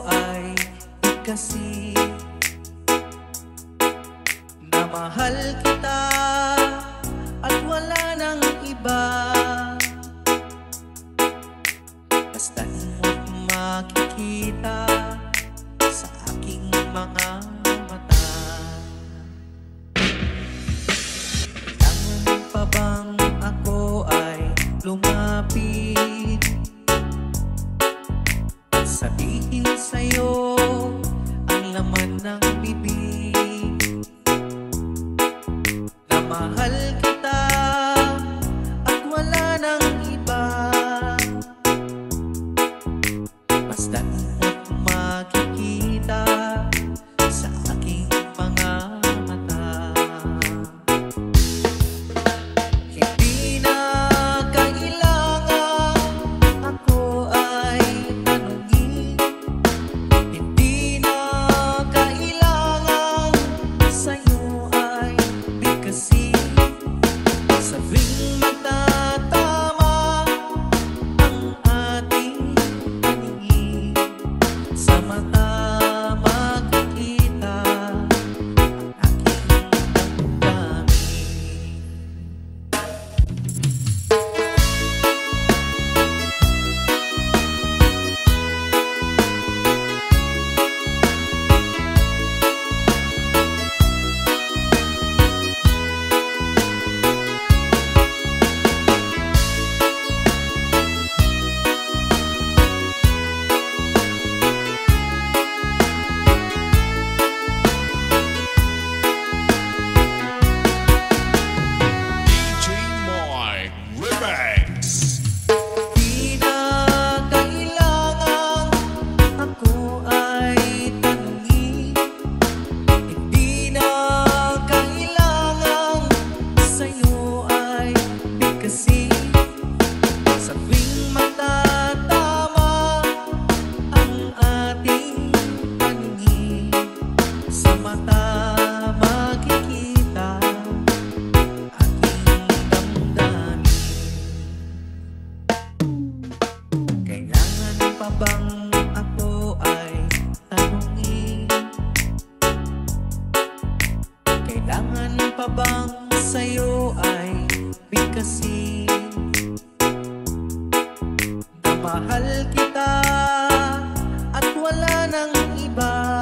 ay kasi na mahal kita at wala nang iba. Basta't mo't makikita sa aking mga mata. Kailangan pa bang ako ay lumapit at sabihin sa'yo ang laman ng bibig na mahal kita at wala nang iba? Basta't mo't makikita sa aking mga mata. Hindi na kailangan ako ay tanungin, hindi na kailangan sa'yo ay bigkasin. Sabing magtatama ang ating paningin, sa mata makikita ang aking damdamin. DJ Mike Remix. Di na kailangan ako ay tanungin, hindi na kailangan sa'yo ay bigkasin. Sabing magtatama ang ating paningin, sa mata makikita aking damdamin. Kailangan pa bang ako ay tanungin? Kailangan pa bang sa'yo ay bigkasin na mahal kita at wala nang iba?